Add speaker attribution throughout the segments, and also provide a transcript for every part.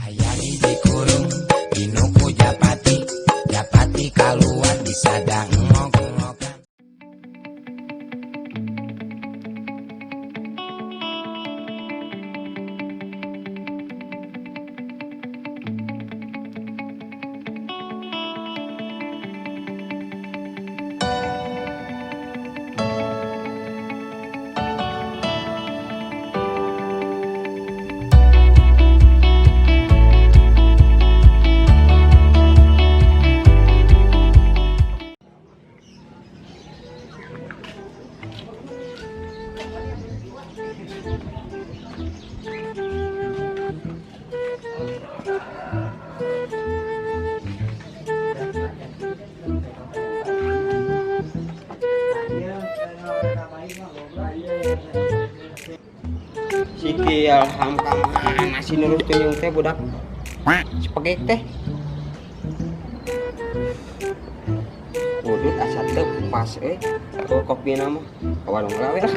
Speaker 1: Ayani dikurung dinuku Japati, Japati kaluar disadang ngok-ngokan.
Speaker 2: Siki alhamdulillah masih nurut tunyung teh budak spaghetti teh. Udut asa teu pas kopi nama ka warung gawe lah.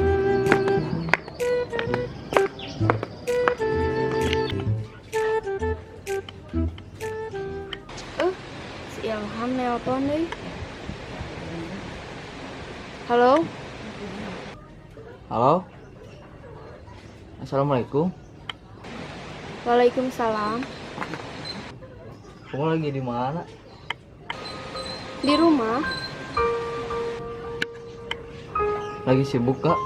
Speaker 3: Si Ilham nelpon deh. Halo?
Speaker 4: Halo. Assalamualaikum.
Speaker 3: Waalaikumsalam.
Speaker 4: Kamu lagi di mana?
Speaker 3: Di rumah?
Speaker 4: Lagi sibuk kak?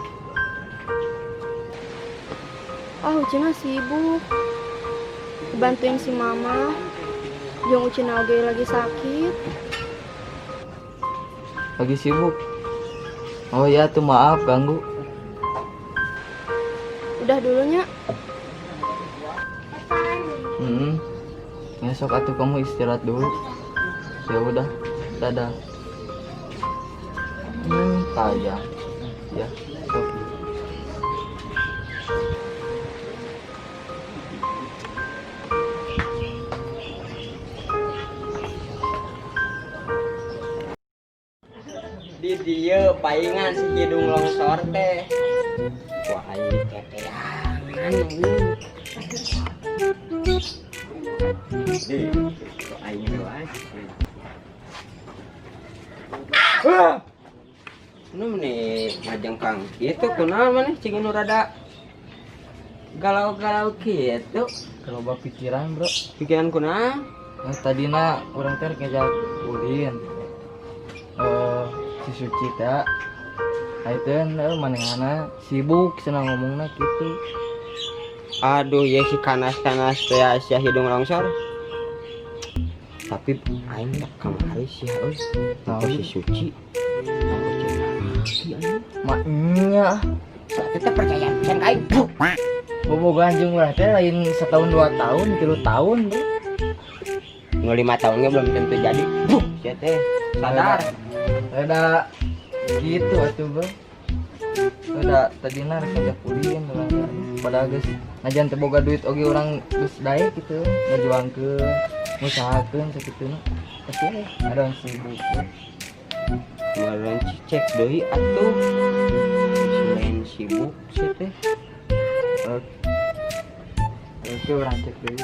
Speaker 3: Uci mah sibuk. Bantuin si mama. Jeung Uci oge lagi sakit.
Speaker 4: Lagi sibuk. Oh ya tuh maaf ganggu.
Speaker 3: Udah dulunya.
Speaker 4: Besok atuh kamu istirahat dulu. Ya udah, dadah. Tajam. Ya, sok.
Speaker 2: Di dieu paingan si hidung longsor teh. Wah ieu teteangan anjing. Aing doang. Nu meneh ngajengkang kitu kunaon maneh cing nu rada galau-galau kitu.
Speaker 4: Kalau bak pikiran bro.
Speaker 2: Pikiran kunaon?
Speaker 4: Tadina orang teh ngajak ulin. Si Suci teh. Ayeuna manehna sibuk senang ngomongna kitu.
Speaker 2: Aduh ya si kanas-kanas teh sia hidung longsor. Tapi aing kamari sia euy. Tahu si Suci.
Speaker 4: Maknya
Speaker 2: Kita percaya pisan ka aing.
Speaker 4: bobogohan jeung urang teh lain setahun 2 tahun 3 tahun bro.
Speaker 2: Nu 5 tahun belum tentu jadi. Sia teh sadar.
Speaker 4: Ada gitu atuh bro. Udah tadina rek ngajak ulin urang pada geus najan teu boga duit oge urang geus daek kitu ngajuangkeun ngusahakeun sakituna. Tapi ada yang sibuk.
Speaker 2: Kemarin cek deui atuh. Selain sibuk sia teh.
Speaker 4: Oke urang cek deui.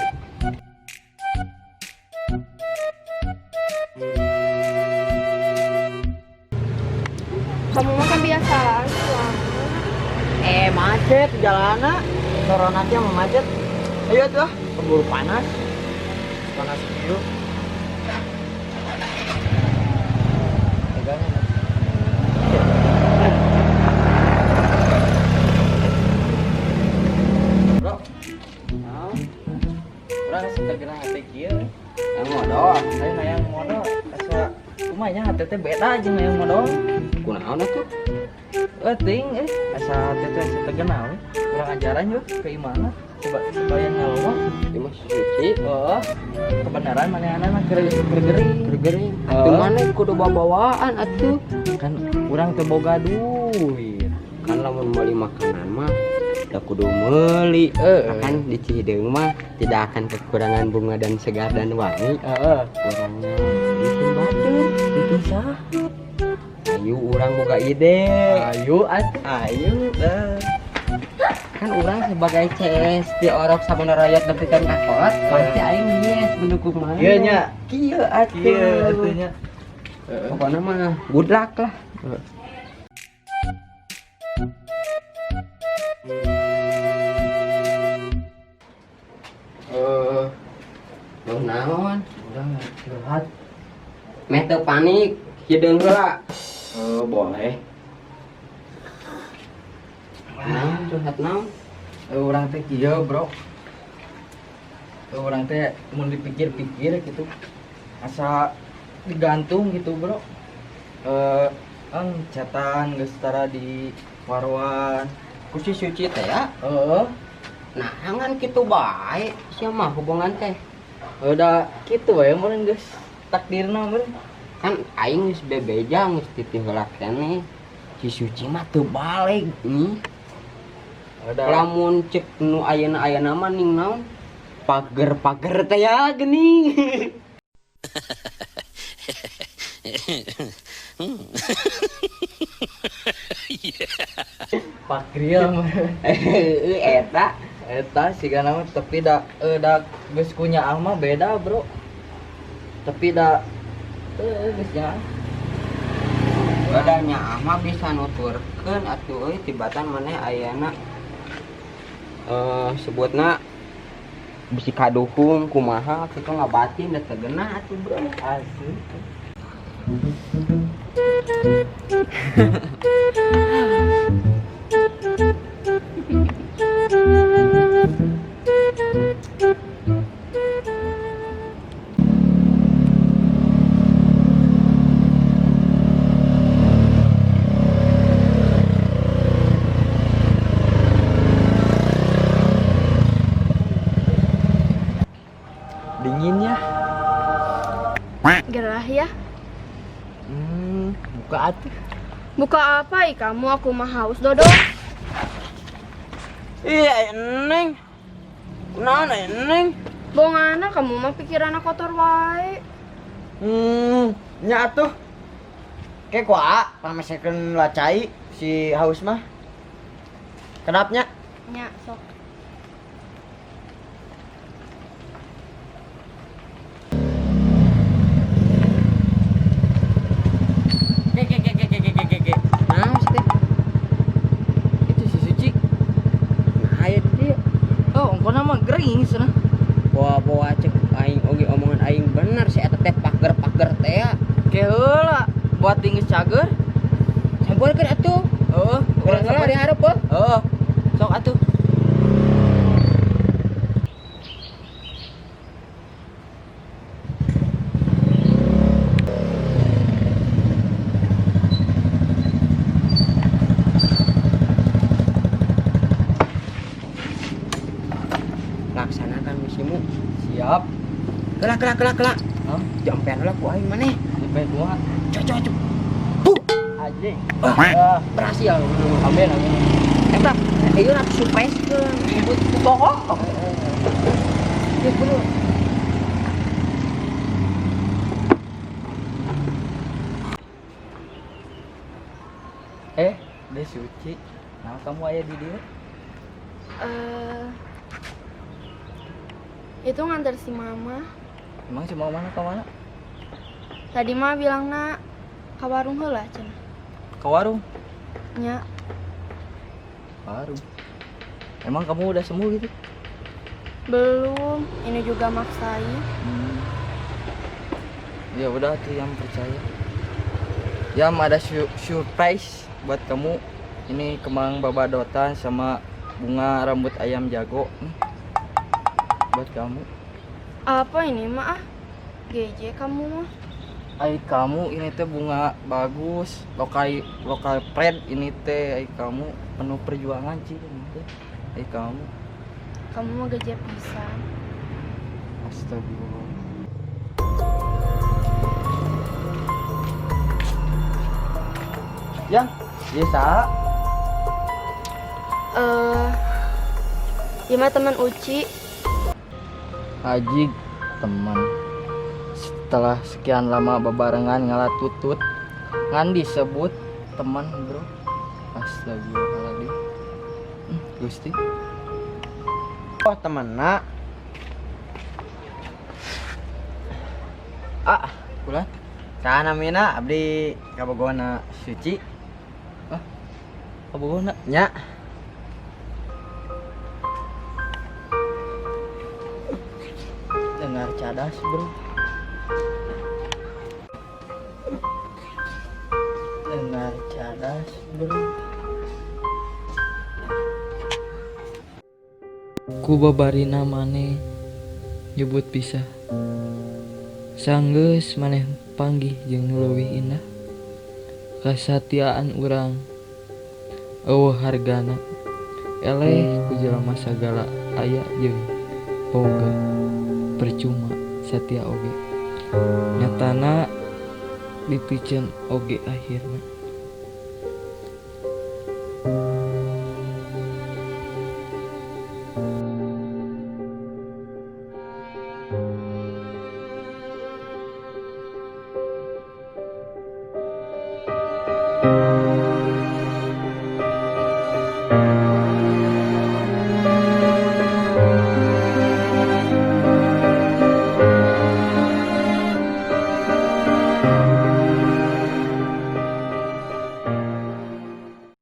Speaker 3: Kamu mah kan biasa pulang.
Speaker 2: Macet jalanan. Corona teh mah macet. Ayo tuh, keburu panas. Panas biru. Bro. Nah,
Speaker 4: Urang setegena hate kieu.
Speaker 2: yang modal.
Speaker 4: Saya yang modal asa kumanya hate teh beda jeung yang modal.
Speaker 2: Kunaon atuh?
Speaker 4: Ting asa hate teh setegena we. Urang ajaran yuk keimanan. Coba bayang ngalomo.
Speaker 2: Di Mas Suci.
Speaker 4: Oh, kebenaran manehna mah gergering.
Speaker 2: Gergering. Atuh maneh kudu bawaan atuh.
Speaker 4: Kan urang teu boga duit.
Speaker 2: Kan lamun meuli makanan mah da kudu meuli. Akan di Cihideung mah tidak akan kekurangan bunga dan segar dan wangi. Kurangnya bikin batur.
Speaker 4: Bikin sah.
Speaker 2: Ayo urang boga ide.
Speaker 4: Ayo.
Speaker 2: kan orang sebagai CS di orok sabana rakyat nepikan kakot pasti aing yes mendukung mana
Speaker 4: Iya nya.
Speaker 2: kieu
Speaker 4: Iya
Speaker 2: atuh
Speaker 4: atunya.
Speaker 2: pokoknya mah good luck lah Nuh naon
Speaker 4: Udah curhat.
Speaker 2: meh teu panik hideung heula boleh naon curhat naon
Speaker 4: Orang teh kieu, Bro. Orang teh mun dipikir-pikir gitu. Asa digantung gitu, Bro. Catan geus tara di warwan.
Speaker 2: ku si suci teh ya
Speaker 4: Heeh.
Speaker 2: nah angan kitu bae sia mah hubungan teh
Speaker 4: Udah gitu we meureun geus takdirna meureun.
Speaker 2: kan aing geus bebeja geus titinggal keneh si suci mah teu balik nih
Speaker 4: Udah
Speaker 2: lamun cek nu ayeuna mah ning naon pager teh ya geuning
Speaker 4: pakriel mah. Eta siga nama tapi da geus kunya mah beda, Bro. Tapi da geus nya.
Speaker 2: badanya mah bisa nuturkeun atuh euy tibatan maneh ayeuna sebutna bisi kaduhung kumaha kitu ngabatin da teu geunah atuh bro
Speaker 4: Asli. Dingin ya.
Speaker 3: Gerah ya.
Speaker 4: Buka atuh.
Speaker 3: Buka apa kamu? Aku mah haus dodol.
Speaker 2: iya neng kunaon neng
Speaker 3: Bongana kamu mah pikiranna kotor wae.
Speaker 4: Nya atuh. Ke kuaa pamesekeun lacai si haus mah. Kenapnya?
Speaker 3: Nya sok.
Speaker 2: naon teh
Speaker 4: Itu si Suci.
Speaker 2: aya dia
Speaker 4: Oh, ongkona mah gering cenah.
Speaker 2: bawa cek aing oge omongan aing bener si eta teh pager teh ya
Speaker 4: Ke heula buat tinggi cager.
Speaker 2: sampurkeun atuh
Speaker 4: Heeh,
Speaker 2: urang heula di hareup heuh
Speaker 4: Heeh. Sok atuh.
Speaker 2: laksanakan misimu
Speaker 4: Siap.
Speaker 2: kelak
Speaker 4: Hah?
Speaker 2: jampean heula ku aing maneh
Speaker 4: Sampai kuat.
Speaker 2: cocok
Speaker 4: Anjing.
Speaker 2: berhasil
Speaker 4: Amin amin.
Speaker 2: eta ieu nak surprise ke ribut ku pokok ya bro
Speaker 4: Deh Suci. Nah, kamu aya di dia?
Speaker 3: Itu nganter si mama.
Speaker 4: Emang si mau mana ke mana?
Speaker 3: Tadi mah bilangna ka warung heula cenah.
Speaker 4: Ke warung.
Speaker 3: Nya,
Speaker 4: Warung. Emang kamu udah sembuh gitu?
Speaker 3: belum. Ini juga maksain.
Speaker 4: Ya udah tuh yang percaya. Ya ada surprise buat kamu. Ini kembang babadotan sama bunga rambut ayam jago. Buat kamu.
Speaker 3: Apa ini mah ah? GJ kamu mah.
Speaker 4: Ai kamu ini teh bunga bagus, lokal pride ini teh ai kamu penuh perjuangan sih ini teh. Ai kamu.
Speaker 3: Kamu mah GJ pisan.
Speaker 4: Astagfirullah. Ya, biasa.
Speaker 3: Ieu mah teman Uci.
Speaker 4: Haji teman. Setelah sekian lama bebarengan ngalatutut ngan disebut teman, Bro. Astagfirullahaladzim. Gusti.
Speaker 2: Oh temenna. Ah,
Speaker 4: Kulan.
Speaker 2: sana mina abdi kabogona suci.
Speaker 4: Kabogona.
Speaker 2: Nya.
Speaker 4: Dengar cadas, Bro. Dengar cadas, Bro. Ku babarina maneh nyebut pisah. Sanggeus maneh panggih jeung nu leuwih indah. Kasatiaan urang eueuh hargana. Eleh ku jelema sagala aya jeung boga percuma satia oge. Nyatana dipikeun oge akhirna.